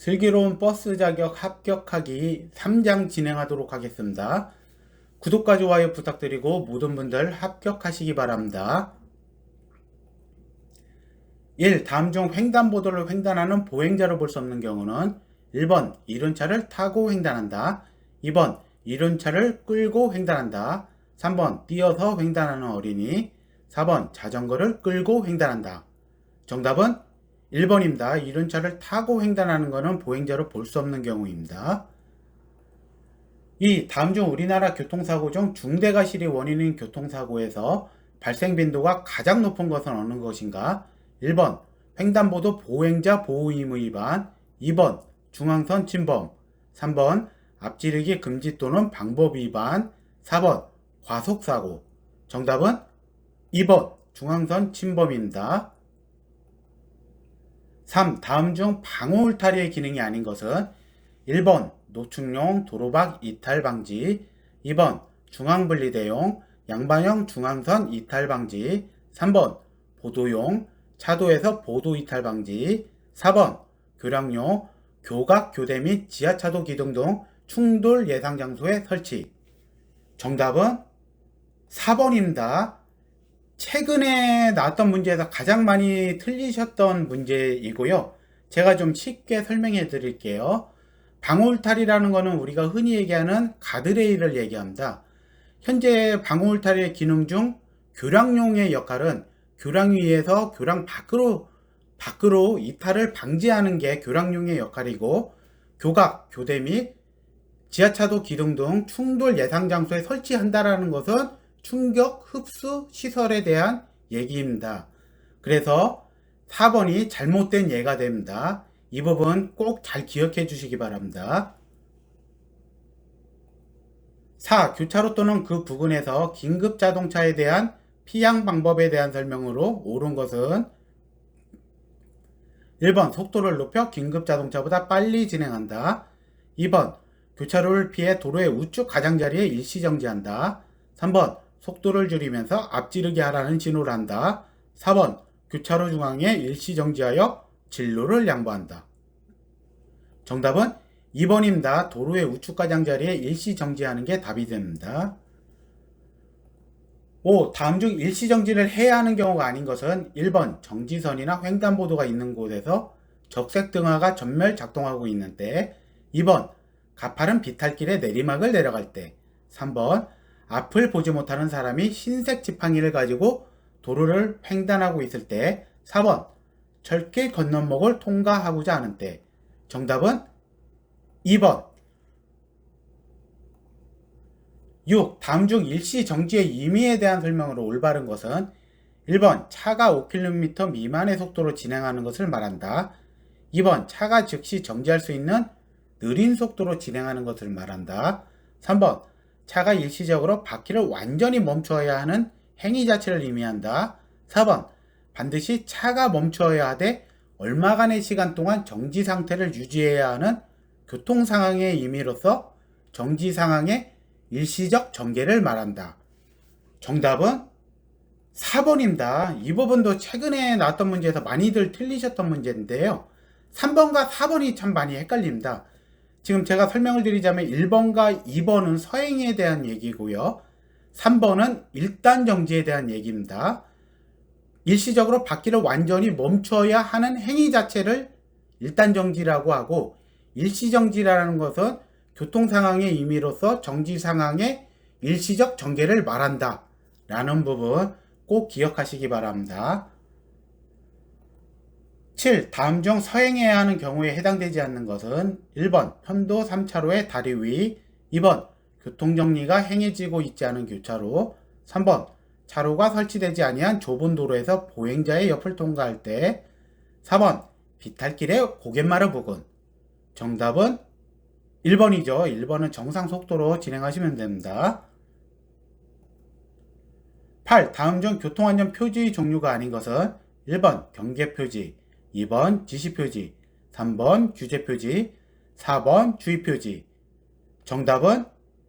슬기로운 버스 자격 합격하기 3장 진행하도록 하겠습니다. 구독과 좋아요 부탁드리고 모든 분들 합격하시기 바랍니다. 1. 다음 중 횡단보도를 횡단하는 보행자로 볼 수 없는 경우는 1번 이륜차를 타고 횡단한다. 2번 이륜차를 끌고 횡단한다. 3번 뛰어서 횡단하는 어린이. 4번 자전거를 끌고 횡단한다. 정답은 1번입니다. 이륜차를 타고 횡단하는 것은 보행자로 볼 수 없는 경우입니다. 2. 다음 중 우리나라 교통사고 중 중대가실이 원인인 교통사고에서 발생 빈도가 가장 높은 것은 어느 것인가? 1번 횡단보도 보행자 보호의무 위반. 2번 중앙선 침범. 3번 앞지르기 금지 또는 방법 위반. 4번 과속사고. 정답은 2번 중앙선 침범입니다. 3. 다음 중 방호 울타리의 기능이 아닌 것은 1번 노축용 도로박 이탈 방지. 2번 중앙분리대용 양방향 중앙선 이탈 방지. 3번 보도용 차도에서 보도 이탈 방지. 4번 교량용 교각 교대 및 지하차도 기둥 등 충돌 예상 장소에 설치. 정답은 4번입니다. 최근에 나왔던 문제에서 가장 많이 틀리셨던 문제이고요. 제가 좀 쉽게 설명해 드릴게요. 방호울타리라는 것은 우리가 흔히 얘기하는 가드레일을 얘기합니다. 현재 방호울타리의 기능 중 교량용의 역할은 교량 위에서 교량 밖으로 이탈을 방지하는 게 교량용의 역할이고, 교각, 교대 및 지하차도 기둥 등 충돌 예상 장소에 설치한다라는 것은 충격 흡수 시설에 대한 얘기입니다. 그래서 4번이 잘못된 예가 됩니다. 이 부분 꼭 잘 기억해 주시기 바랍니다. 4. 교차로 또는 그 부근에서 긴급 자동차에 대한 피항 방법에 대한 설명으로 옳은 것은 1번 속도를 높여 긴급 자동차보다 빨리 진행한다. 2번 교차로를 피해 도로의 우측 가장자리에 일시 정지한다. 3번 속도를 줄이면서 앞지르게 하라는 신호를 한다. 4번 교차로 중앙에 일시 정지하여 진로를 양보한다. 정답은 2번입니다. 도로의 우측 가장자리에 일시 정지하는 게 답이 됩니다. 5. 다음 중 일시 정지를 해야 하는 경우가 아닌 것은 1번 정지선이나 횡단보도가 있는 곳에서 적색 등화가 전멸 작동하고 있는 때. 2번 가파른 비탈길에 내리막을 내려갈 때. 3번 앞을 보지 못하는 사람이 흰색 지팡이를 가지고 도로를 횡단하고 있을 때. 4번 철길 건너목을 통과하고자 하는 때. 정답은 2번. 6. 다음 중 일시 정지의 의미에 대한 설명으로 올바른 것은 1번 차가 5km 미만의 속도로 진행하는 것을 말한다. 2번 차가 즉시 정지할 수 있는 느린 속도로 진행하는 것을 말한다. 3번 차가 일시적으로 바퀴를 완전히 멈춰야 하는 행위 자체를 의미한다. 4번 반드시 차가 멈춰야 하되 얼마간의 시간 동안 정지 상태를 유지해야 하는 교통 상황의 의미로서 정지 상황의 일시적 전개를 말한다. 정답은 4번입니다. 이 부분도 최근에 나왔던 문제에서 많이들 틀리셨던 문제인데요. 3번과 4번이 참 많이 헷갈립니다. 지금 제가 설명을 드리자면 1번과 2번은 서행에 대한 얘기고요. 3번은 일단 정지에 대한 얘기입니다. 일시적으로 바퀴를 완전히 멈춰야 하는 행위 자체를 일단 정지라고 하고, 일시 정지라는 것은 교통 상황의 의미로서 정지 상황의 일시적 전개를 말한다 라는 부분 꼭 기억하시기 바랍니다. 7. 다음 중 서행해야 하는 경우에 해당되지 않는 것은 1번 편도 3차로의 다리 위. 2번 교통정리가 행해지고 있지 않은 교차로. 3번 차로가 설치되지 아니한 좁은 도로에서 보행자의 옆을 통과할 때. 4번 비탈길의 고갯마루 부근. 정답은 1번이죠. 1번은 정상 속도로 진행하시면 됩니다. 8. 다음 중 교통안전 표지 종류가 아닌 것은 1번 경계표지, 2번 지시표지, 3번 규제표지, 4번 주의표지. 정답은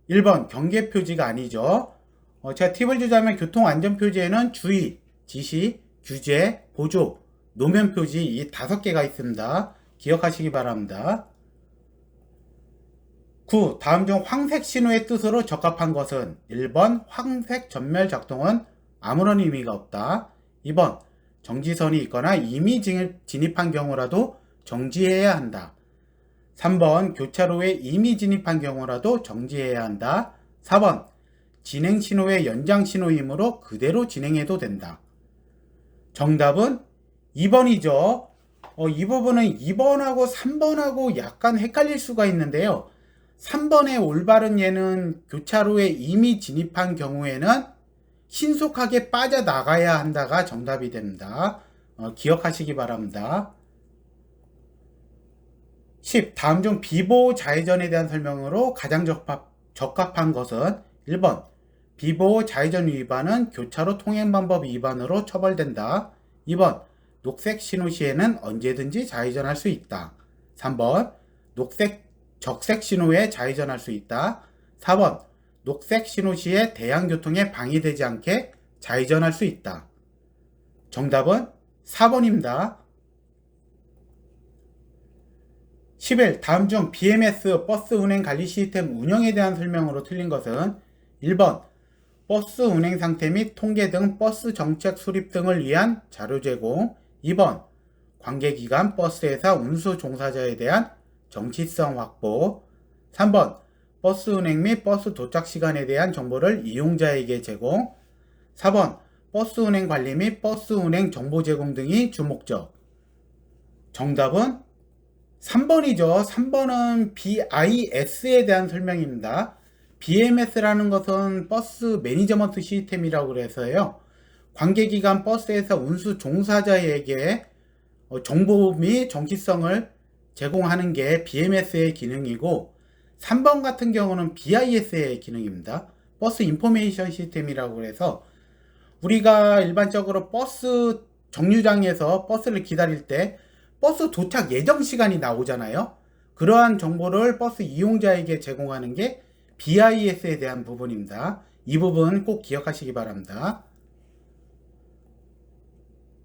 1번 경계표지가 아니죠. 제가 팁을 주자면 교통안전표지에는 주의, 지시, 규제, 보조, 노면표지 이 5개가 있습니다. 기억하시기 바랍니다. 9. 다음 중 황색 신호의 뜻으로 적합한 것은 1번 황색 전멸 작동은 아무런 의미가 없다. 2번 정지선이 있거나 이미 진입한 경우라도 정지해야 한다. 3번 교차로에 이미 진입한 경우라도 정지해야 한다. 4번 진행 신호의 연장 신호이므로 그대로 진행해도 된다. 정답은 2번이죠. 이 부분은 2번하고 3번하고 약간 헷갈릴 수가 있는데요. 3번의 올바른 예는 교차로에 이미 진입한 경우에는 신속하게 빠져나가야 한다가 정답이 됩니다. 기억하시기 바랍니다. 10. 다음 중 비보호 좌회전에 대한 설명으로 가장 적합한 것은 1번 비보호 좌회전 위반은 교차로 통행 방법 위반으로 처벌된다. 2번 녹색 신호 시에는 언제든지 좌회전할 수 있다. 3번 적색 신호에 좌회전할 수 있다. 4번 녹색 신호 시에 대형교통에 방해되지 않게 좌회전할 수 있다. 정답은 4번입니다. 11. 다음 중 BMS 버스 운행 관리 시스템 운영에 대한 설명으로 틀린 것은 1번 버스 운행 상태 및 통계 등 버스 정책 수립 등을 위한 자료 제공. 2번 관계기관 버스회사 운수 종사자에 대한 정치성 확보. 3번 버스 운행 및 버스 도착 시간에 대한 정보를 이용자에게 제공. 4번 버스 운행 관리 및 버스 운행 정보 제공 등이 주목적. 정답은 3번이죠. 3번은 BIS에 대한 설명입니다. BMS라는 것은 버스 매니저먼트 시스템이라고 그래서요. 관계기관 버스에서 운수 종사자에게 정보 및 정치성을 제공하는 게 BMS의 기능이고 3번 같은 경우는 BIS의 기능입니다. 버스 인포메이션 시스템이라고 해서 우리가 일반적으로 버스 정류장에서 버스를 기다릴 때 버스 도착 예정 시간이 나오잖아요. 그러한 정보를 버스 이용자에게 제공하는 게 BIS에 대한 부분입니다. 이 부분 꼭 기억하시기 바랍니다.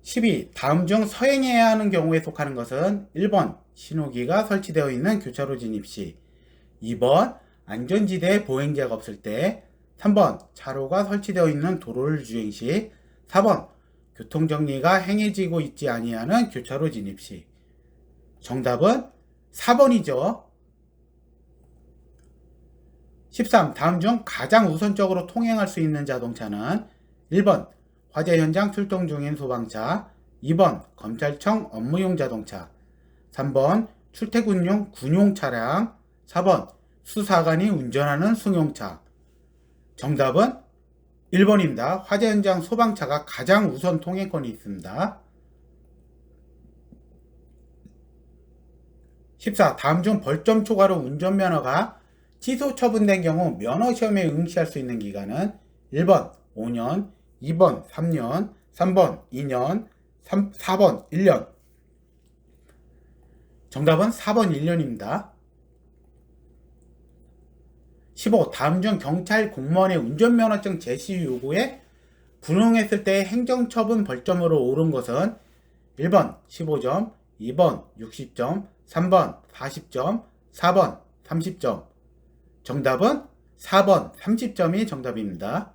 12. 다음 중 서행해야 하는 경우에 속하는 것은 1번 신호기가 설치되어 있는 교차로 진입 시. 2번 안전지대에 보행자가 없을 때. 3번 차로가 설치되어 있는 도로를 주행 시. 4번 교통정리가 행해지고 있지 아니하는 교차로 진입 시. 정답은 4번이죠. 13. 다음 중 가장 우선적으로 통행할 수 있는 자동차는 1번 화재 현장 출동 중인 소방차. 2번 검찰청 업무용 자동차. 3번 출퇴근용 군용 차량. 4번 수사관이 운전하는 승용차. 정답은 1번입니다. 화재 현장 소방차가 가장 우선 통행권이 있습니다. 14. 다음 중 벌점 초과로 운전면허가 취소 처분된 경우 면허시험에 응시할 수 있는 기간은 1번 5년, 2번 3년, 3번 2년, 4번 1년. 정답은 4번 1년입니다. 15. 다음 중 경찰 공무원의 운전면허증 제시 요구에 불응했을 때 행정처분 벌점으로 오른 것은 1번 15점, 2번 60점, 3번 40점, 4번 30점. 정답은 4번 30점이 정답입니다.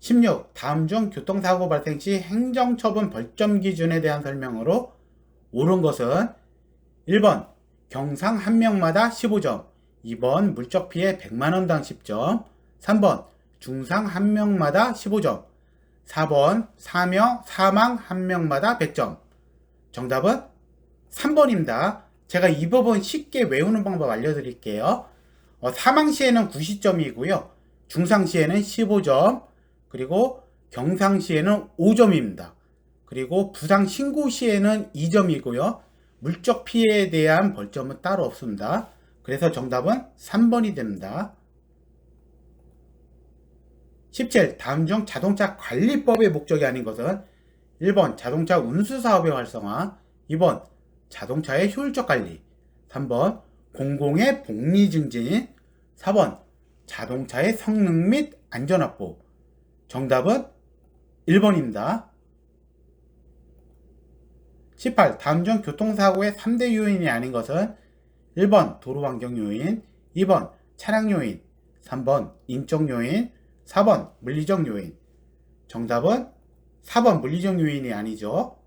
16. 다음 중 교통사고 발생 시 행정처분 벌점 기준에 대한 설명으로 옳은 것은 1번 경상 1명마다 15점, 2번 물적피해 100만원당 10점, 3번 중상 1명마다 15점, 4번 사망 1명마다 100점. 정답은 3번입니다. 제가 이 부분 쉽게 외우는 방법 알려드릴게요. 사망 시에는 90점이고요. 중상 시에는 15점, 그리고 경상 시에는 5점입니다. 그리고 부상 신고 시에는 2점이고요. 물적 피해에 대한 벌점은 따로 없습니다. 그래서 정답은 3번이 됩니다. 17. 다음 중 자동차 관리법의 목적이 아닌 것은 1번 자동차 운수사업의 활성화, 2번 자동차의 효율적 관리, 3번 공공의 복리 증진, 4번 자동차의 성능 및 안전 확보. 정답은 1번입니다. 18. 다음 중 교통사고의 3대 요인이 아닌 것은 1번 도로환경 요인, 2번 차량 요인, 3번 인적 요인, 4번 물리적 요인. 정답은 4번 물리적 요인이 아니죠.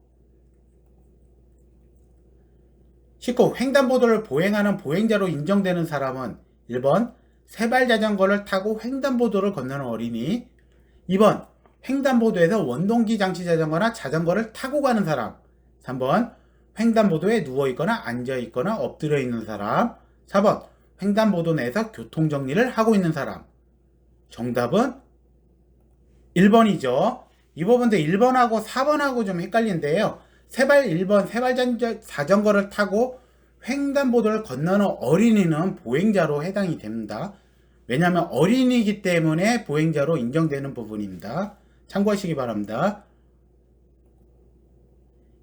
19. 횡단보도를 보행하는 보행자로 인정되는 사람은 1번 세발자전거를 타고 횡단보도를 건너는 어린이, 2번 횡단보도에서 원동기 장치 자전거나 자전거를 타고 가는 사람, 3번 횡단보도에 누워있거나 앉아있거나 엎드려 있는 사람, 4번 횡단보도 내에서 교통정리를 하고 있는 사람. 정답은 1번이죠. 이 부분도 1번하고 4번하고 좀 헷갈린데요. 1번 세발 자전거를 타고 횡단보도를 건너는 어린이는 보행자로 해당이 됩니다. 왜냐하면 어린이기 때문에 보행자로 인정되는 부분입니다. 참고하시기 바랍니다.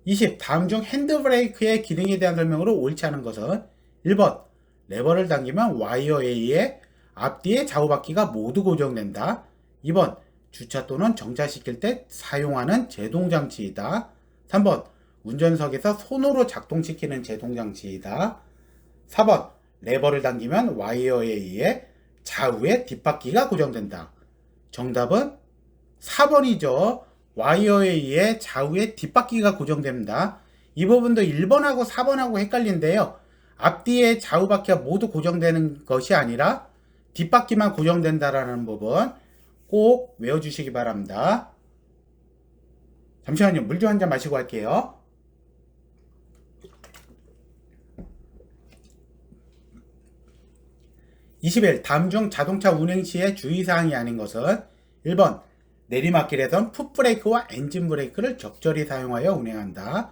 20. 다음 중 핸드브레이크의 기능에 대한 설명으로 옳지 않은 것은 1번 레버를 당기면 와이어에 의해 앞뒤의 좌우바퀴가 모두 고정된다. 2번 주차 또는 정차시킬 때 사용하는 제동장치이다. 3번 운전석에서 손으로 작동시키는 제동장치이다. 4번 레버를 당기면 와이어에 의해 좌우의 뒷바퀴가 고정된다. 정답은 4번이죠. 와이어에 의해 좌우의 뒷바퀴가 고정됩니다. 이 부분도 1번하고 4번하고 헷갈린데요. 앞뒤의 좌우바퀴가 모두 고정되는 것이 아니라 뒷바퀴만 고정된다라는 부분 꼭 외워주시기 바랍니다. 잠시만요. 물 좀 한 잔 마시고 할게요. 21. 다음 중 자동차 운행 시의 주의사항이 아닌 것은 1번 내리막길에선 풋브레이크와 엔진 브레이크를 적절히 사용하여 운행한다.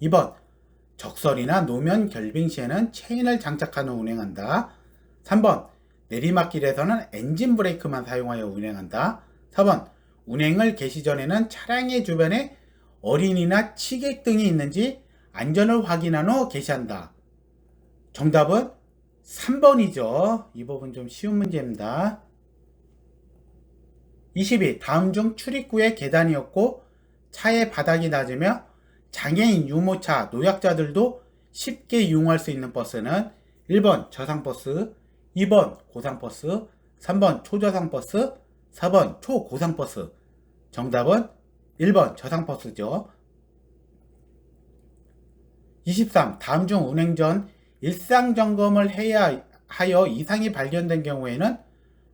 2번 적설이나 노면 결빙 시에는 체인을 장착하여 운행한다. 3번 내리막길에서는 엔진 브레이크만 사용하여 운행한다. 4번 운행을 개시 전에는 차량의 주변에 어린이나 취객 등이 있는지 안전을 확인한 후 개시한다. 정답은 3번이죠. 이 부분 좀 쉬운 문제입니다. 22. 다음 중 출입구에 계단이 없고 차의 바닥이 낮으며 장애인, 유모차, 노약자들도 쉽게 이용할 수 있는 버스는 1번 저상버스, 2번 고상버스, 3번 초저상버스, 4번 초고상버스. 정답은 1번 저상버스죠. 23. 다음 중 운행 전 일상점검을 해야 하여 이상이 발견된 경우에는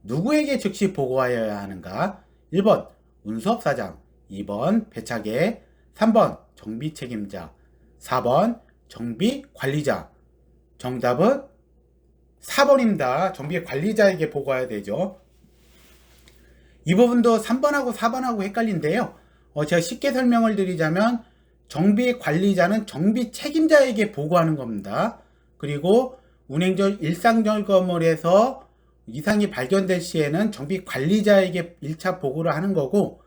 누구에게 즉시 보고하여야 하는가? 1번 운수업사장, 2번 배차계, 3번 정비 책임자, 4번 정비 관리자. 정답은 4번입니다. 정비 관리자에게 보고해야 되죠. 이 부분도 3번하고 4번하고 헷갈린데요. 제가 쉽게 설명을 드리자면 정비 관리자는 정비 책임자에게 보고하는 겁니다. 그리고 운행 전 일상 점검을 해서 이상이 발견될 시에는 정비 관리자에게 1차 보고를 하는 거고,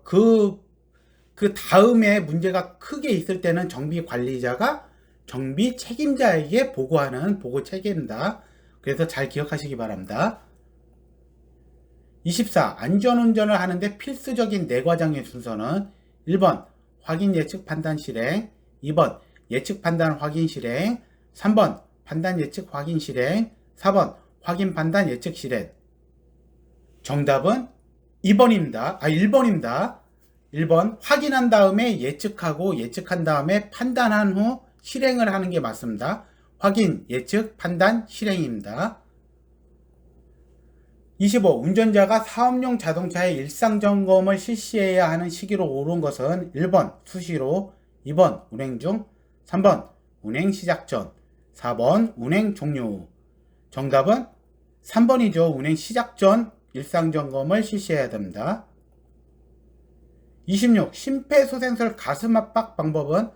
그 다음에 문제가 크게 있을 때는 정비 관리자가 정비 책임자에게 보고하는 보고 체계입니다. 그래서 잘 기억하시기 바랍니다. 24. 안전운전을 하는데 필수적인 4과정의 순서는 1번 확인 예측 판단 실행, 2번 예측 판단 확인 실행, 3번 판단 예측 확인 실행, 4번 확인 판단 예측 실행. 정답은 2번입니다. 1번입니다. 1번 확인한 다음에 예측하고 예측한 다음에 판단한 후 실행을 하는 게 맞습니다. 확인, 예측, 판단, 실행입니다. 25. 운전자가 사업용 자동차의 일상점검을 실시해야 하는 시기로 옳은 것은 1번 수시로, 2번 운행 중, 3번 운행 시작 전, 4번 운행 종료 후. 정답은 3번이죠. 운행 시작 전 일상점검을 실시해야 됩니다. 26. 심폐소생술 가슴 압박 방법은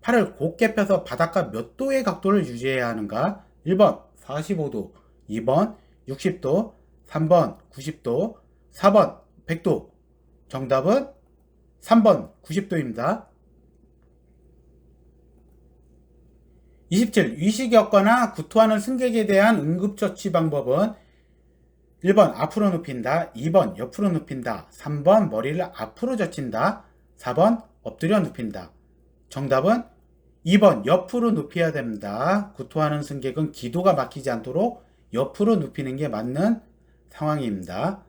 팔을 곧게 펴서 바닥과 몇 도의 각도를 유지해야 하는가? 1번 45도, 2번 60도, 3번 90도, 4번 100도. 정답은 3번 90도입니다. 27. 위식이 없거나 구토하는 승객에 대한 응급처치 방법은 1번 앞으로 눕힌다, 2번 옆으로 눕힌다, 3번 머리를 앞으로 젖힌다, 4번 엎드려 눕힌다. 정답은 2번 옆으로 눕혀야 됩니다. 구토하는 승객은 기도가 막히지 않도록 옆으로 눕히는 게 맞는 상황입니다.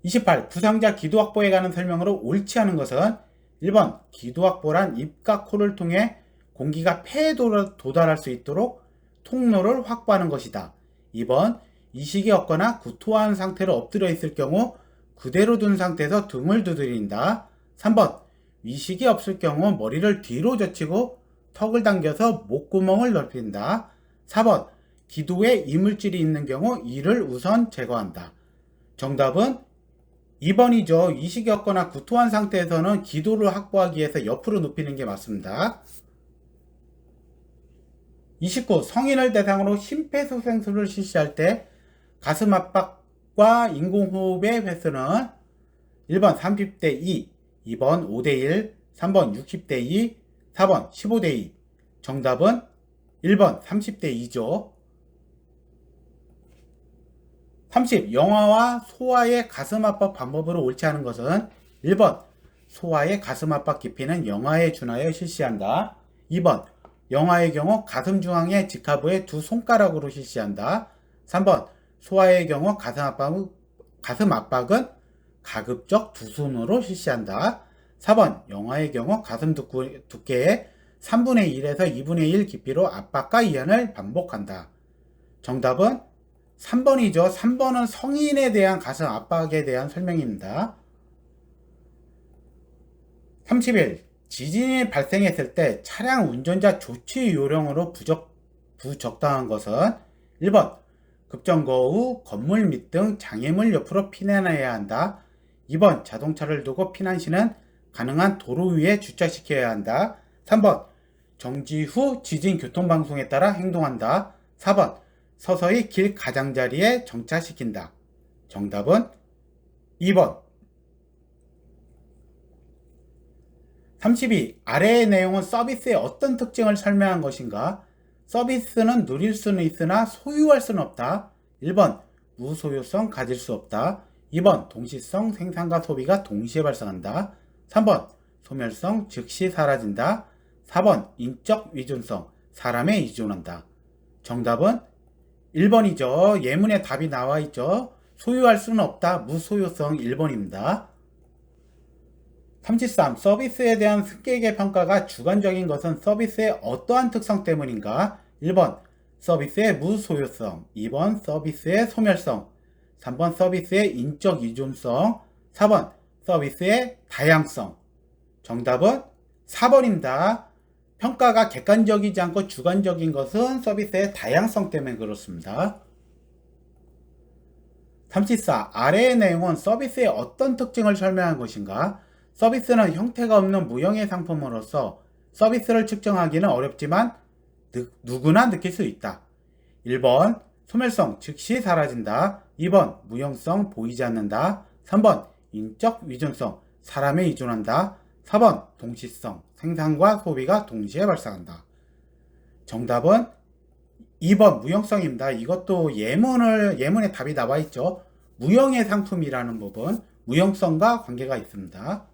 28. 부상자 기도 확보에 관한 설명으로 옳지 않은 것은 1번 기도 확보란 입과 코를 통해 공기가 폐에 도달할 수 있도록 통로를 확보하는 것이다. 2번 이식이 없거나 구토한 상태로 엎드려 있을 경우 그대로 둔 상태에서 등을 두드린다. 3번 위식이 없을 경우 머리를 뒤로 젖히고 턱을 당겨서 목구멍을 넓힌다. 4번 기도에 이물질이 있는 경우 이를 우선 제거한다. 정답은 2번이죠. 이식이 없거나 구토한 상태에서는 기도를 확보하기 위해서 옆으로 눕히는 게 맞습니다. 29. 성인을 대상으로 심폐소생술을 실시할 때 가슴 압박과 인공호흡의 횟수는 1번 30대 2, 2번 5대 1, 3번 60대 2, 4번 15대 2. 정답은 1번 30대 2죠. 30. 영아와 소아의 가슴 압박 방법으로 옳지 않은 것은 1번 소아의 가슴 압박 깊이는 영아에 준하여 실시한다. 2번 영아의 경우 가슴 중앙의 직하부에 두 손가락으로 실시한다. 3번 소아의 경우 가슴 압박은 가급적 두 손으로 실시한다. 4번 영아의 경우 가슴 두께의 3분의 1에서 2분의 1 깊이로 압박과 이완을 반복한다. 정답은 3번이죠. 3번은 성인에 대한 가슴 압박에 대한 설명입니다. 31. 지진이 발생했을 때 차량 운전자 조치 요령으로 부적당한 것은 1번 급정거 후 건물 밑 등 장애물 옆으로 피난해야 한다. 2번 자동차를 두고 피난 시는 가능한 도로 위에 주차시켜야 한다. 3번 정지 후 지진 교통방송에 따라 행동한다. 4번 서서히 길 가장자리에 정차시킨다. 정답은 2번. 32. 아래의 내용은 서비스의 어떤 특징을 설명한 것인가? 서비스는 누릴 수는 있으나 소유할 수는 없다. 1번 무소유성 가질 수 없다. 2번 동시성 생산과 소비가 동시에 발생한다. 3번 소멸성 즉시 사라진다. 4번 인적 위존성 사람에 의존한다. 정답은 1번이죠. 예문에 답이 나와 있죠. 소유할 수는 없다. 무소유성 1번입니다. 33. 서비스에 대한 승객의 평가가 주관적인 것은 서비스의 어떠한 특성 때문인가? 1번 서비스의 무소유성, 2번 서비스의 소멸성, 3번 서비스의 인적 의존성, 4번 서비스의 다양성. 정답은 4번입니다. 평가가 객관적이지 않고 주관적인 것은 서비스의 다양성 때문에 그렇습니다. 34. 아래의 내용은 서비스의 어떤 특징을 설명한 것인가? 서비스는 형태가 없는 무형의 상품으로서 서비스를 측정하기는 어렵지만 누구나 느낄 수 있다. 1번 소멸성 즉시 사라진다. 2번 무형성 보이지 않는다. 3번 인적 위존성 사람에 의존한다. 4번 동시성 생산과 소비가 동시에 발생한다. 정답은 2번 무형성입니다. 이것도 예문에 답이 나와 있죠. 무형의 상품이라는 부분 무형성과 관계가 있습니다.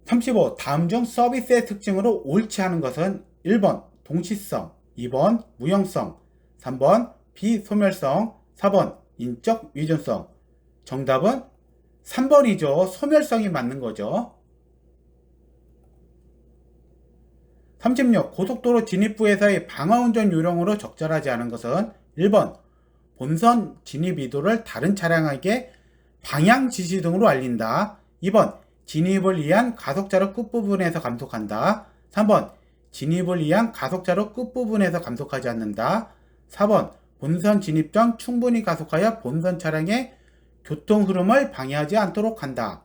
35. 다음 중 서비스의 특징으로 옳지 않은 것은 1번 동시성, 2번 무형성, 3번 비소멸성, 4번 인적 위존성. 정답은 3번이죠. 소멸성이 맞는 거죠. 36. 고속도로 진입부에서의 방어운전 요령으로 적절하지 않은 것은 1번 본선 진입 의도를 다른 차량에게 방향 지시 등으로 알린다. 2번 진입을 위한 가속자로 끝부분에서 감속한다. 3번 진입을 위한 가속자로 끝부분에서 감속하지 않는다. 4번 본선 진입 전 충분히 가속하여 본선 차량의 교통 흐름을 방해하지 않도록 한다.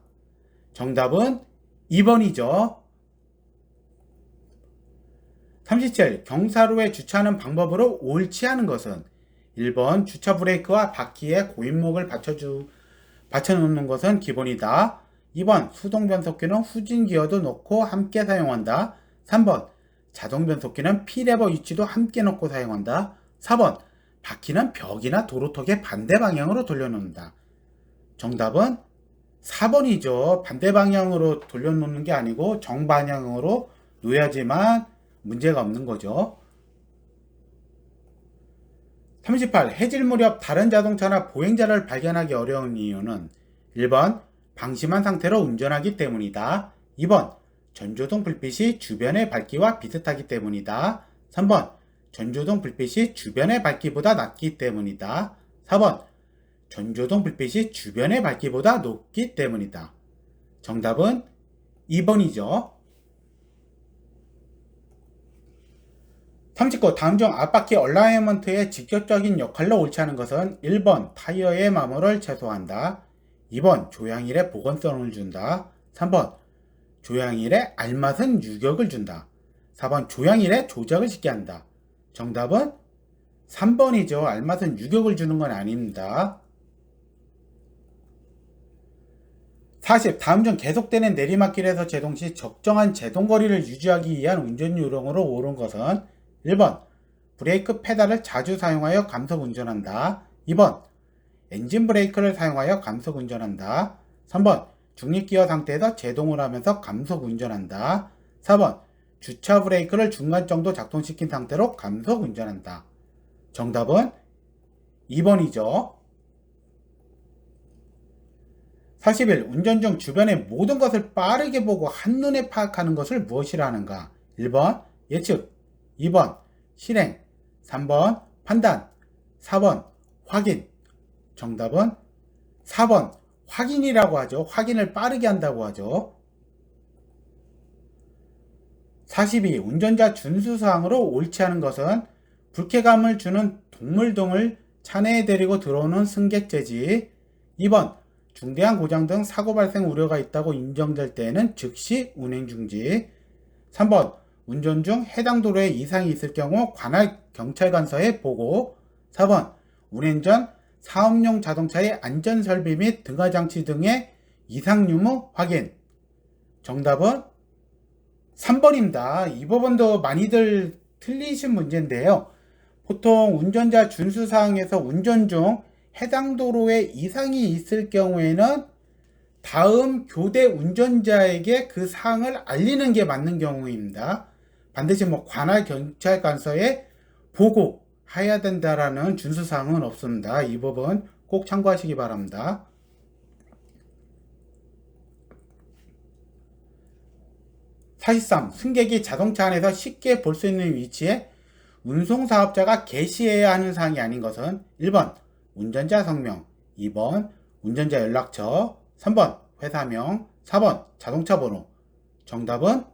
정답은 2번이죠. 37. 경사로에 주차하는 방법으로 옳지 않은 것은 1번 주차 브레이크와 바퀴에 고인목을 받쳐놓는 것은 기본이다. 2번 수동 변속기는 후진 기어도 놓고 함께 사용한다. 3번 자동 변속기는 P레버 위치도 함께 놓고 사용한다. 4번 바퀴는 벽이나 도로턱의 반대 방향으로 돌려놓는다. 정답은 4번이죠. 반대 방향으로 돌려놓는 게 아니고 정방향으로 놓아야지만 문제가 없는 거죠. 38. 해질 무렵 다른 자동차나 보행자를 발견하기 어려운 이유는 1번 방심한 상태로 운전하기 때문이다. 2번 전조등 불빛이 주변의 밝기와 비슷하기 때문이다. 3번 전조등 불빛이 주변의 밝기보다 낮기 때문이다. 4번 전조등 불빛이 주변의 밝기보다 높기 때문이다. 정답은 2번이죠. 39. 다음 중 앞바퀴 얼라이먼트의 직접적인 역할로 옳지 않은 것은 1번 타이어의 마모를 최소화한다. 2번 조향일에 보건성을 준다. 3번 조향일에 알맞은 유격을 준다. 4번 조향일에 조작을 쉽게 한다. 정답은 3번이죠. 알맞은 유격을 주는 건 아닙니다. 40. 다음 중 계속되는 내리막길에서 제동 시 적정한 제동거리를 유지하기 위한 운전 요령으로 옳은 것은 1번 브레이크 페달을 자주 사용하여 감속 운전한다. 2번 엔진 브레이크를 사용하여 감속 운전한다. 3번 중립기어 상태에서 제동을 하면서 감속 운전한다. 4번 주차 브레이크를 중간 정도 작동시킨 상태로 감속 운전한다. 정답은 2번이죠. 41. 운전 중 주변의 모든 것을 빠르게 보고 한눈에 파악하는 것을 무엇이라 하는가? 1번 예측, 2번 실행, 3번 판단, 4번 확인. 정답은 4번 확인이라고 하죠. 확인을 빠르게 한다고 하죠. 42. 운전자 준수사항으로 옳지 않은 것은 불쾌감을 주는 동물 등을 차내에 데리고 들어오는 승객 제지. 2번 중대한 고장 등 사고 발생 우려가 있다고 인정될 때에는 즉시 운행 중지. 3번 운전 중 해당 도로에 이상이 있을 경우 관할 경찰관서에 보고. 4번 운행 전 사업용 자동차의 안전설비 및 등하장치 등의 이상 유무 확인. 정답은 3번입니다. 이 부분도 많이들 틀리신 문제인데요. 보통 운전자 준수사항에서 운전 중 해당 도로에 이상이 있을 경우에는 다음 교대 운전자에게 그 사항을 알리는 게 맞는 경우입니다. 반드시 관할 경찰관서에 보고해야 된다라는 준수사항은 없습니다. 이 부분 꼭 참고하시기 바랍니다. 43. 승객이 자동차 안에서 쉽게 볼 수 있는 위치에 운송사업자가 게시해야 하는 사항이 아닌 것은 1번 운전자 성명, 2번 운전자 연락처, 3번 회사명, 4번 자동차 번호. 정답은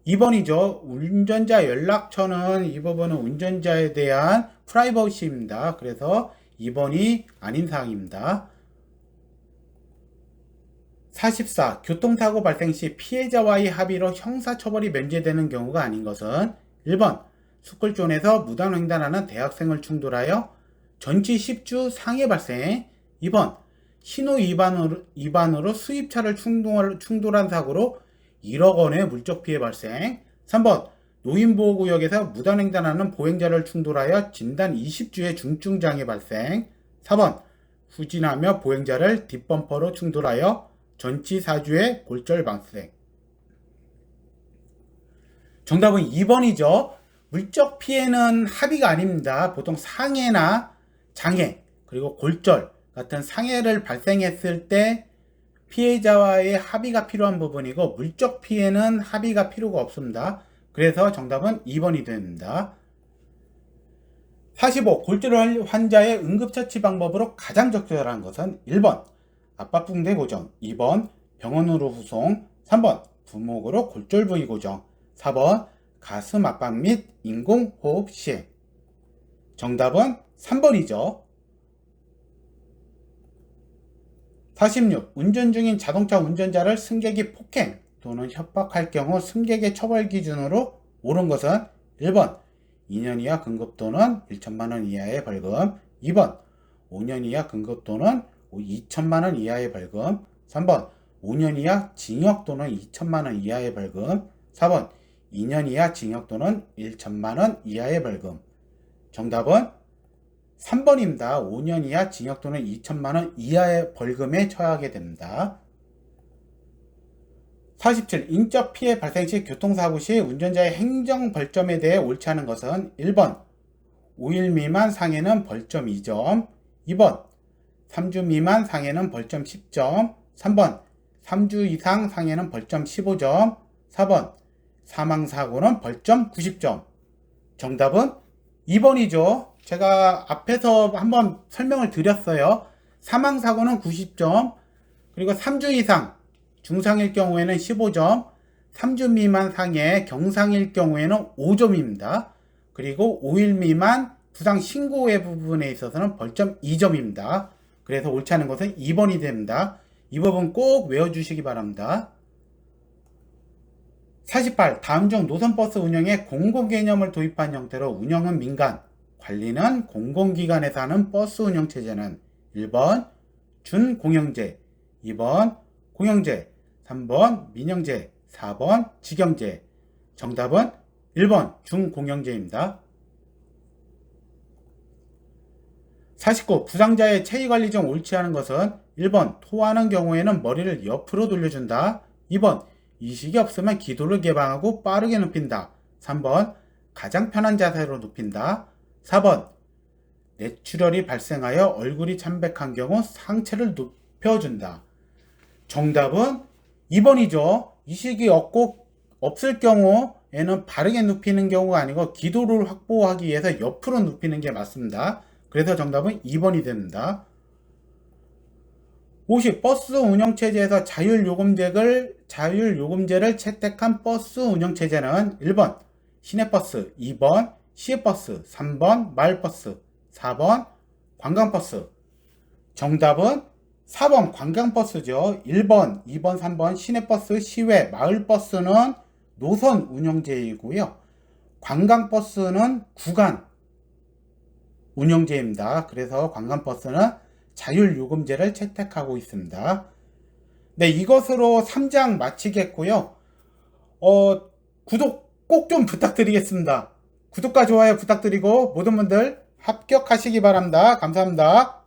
2번이죠. 운전자 연락처는 이 부분은 운전자에 대한 프라이버시입니다. 그래서 2번이 아닌 사항입니다. 44. 교통사고 발생 시 피해자와의 합의로 형사처벌이 면제되는 경우가 아닌 것은 1번 스쿨존에서 무단횡단하는 대학생을 충돌하여 전치 10주 상해 발생. 2번 신호 위반으로 수입차를 충돌한 사고로 1억 원의 물적 피해 발생. 3번 노인보호구역에서 무단횡단하는 보행자를 충돌하여 진단 20주의 중증 장애 발생. 4번 후진하며 보행자를 뒷범퍼로 충돌하여 전치 4주의 골절 발생. 정답은 2번이죠. 물적 피해는 합의가 아닙니다. 보통 상해나 장애 그리고 골절 같은 상해를 발생했을 때 피해자와의 합의가 필요한 부분이고 물적 피해는 합의가 필요가 없습니다. 그래서 정답은 2번이 됩니다. 45. 골절 환자의 응급처치 방법으로 가장 적절한 것은 1번 압박붕대 고정, 2번 병원으로 후송, 3번 부목으로 골절 부위 고정, 4번 가슴 압박 및 인공호흡 시행. 정답은 3번이죠. 46. 운전 중인 자동차 운전자를 승객이 폭행 또는 협박할 경우 승객의 처벌 기준으로 옳은 것은 1번 2년 이하 금급 또는 1천만 원 이하의 벌금, 2번 5년 이하 금급 또는 2천만 원 이하의 벌금, 3번 5년 이하 징역 또는 2천만 원 이하의 벌금, 4번 2년 이하 징역 또는 1천만 원 이하의 벌금. 정답은 3번입니다. 5년 이하 징역 또는 2천만 원 이하의 벌금에 처하게 됩니다. 47. 인적 피해 발생 시 교통사고 시 운전자의 행정벌점에 대해 옳지 않은 것은 1번 5일 미만 상해는 벌점 2점, 2번 3주 미만 상해는 벌점 10점, 3번 3주 이상 상해는 벌점 15점, 4번 사망사고는 벌점 90점. 정답은 2번이죠. 제가 앞에서 한번 설명을 드렸어요. 사망사고는 90점, 그리고 3주 이상 중상일 경우에는 15점, 3주 미만 상해 경상일 경우에는 5점입니다. 그리고 5일 미만 부상 신고의 부분에 있어서는 벌점 2점입니다. 그래서 옳지 않은 것은 2번이 됩니다. 이 부분 꼭 외워주시기 바랍니다. 48. 다음 중 노선버스 운영에 공공개념을 도입한 형태로 운영은 민간, 관리는 공공기관에서 하는 버스 운영체제는 1번 준공영제, 2번 공영제, 3번 민영제, 4번 직영제. 정답은 1번 준공영제입니다. 49. 부상자의 체위관리 중 옳지 않은 것은 1번 토하는 경우에는 머리를 옆으로 돌려준다, 2번 이식이 없으면 기도를 개방하고 빠르게 눕힌다, 3번 가장 편한 자세로 눕힌다, 4번 뇌출혈이 발생하여 얼굴이 참백한 경우 상체를 눕혀준다. 정답은 2번이죠. 이식이 없을 경우에는 바르게 눕히는 경우가 아니고 기도를 확보하기 위해서 옆으로 눕히는 게 맞습니다. 그래서 정답은 2번이 됩니다. 50. 버스 운영체제에서 자율요금제를 채택한 버스 운영체제는 1번 시내버스, 2번 시외버스, 3번 마을버스, 4번 관광버스. 정답은 4번 관광버스죠. 1번, 2번, 3번 시내버스, 시외, 마을버스는 노선 운영제이고요. 관광버스는 구간 운영제입니다. 그래서 관광버스는 자율요금제를 채택하고 있습니다. 네, 이것으로 3장 마치겠고요. 구독 꼭 좀 부탁드리겠습니다. 구독과 좋아요 부탁드리고 모든 분들 합격하시기 바랍니다. 감사합니다.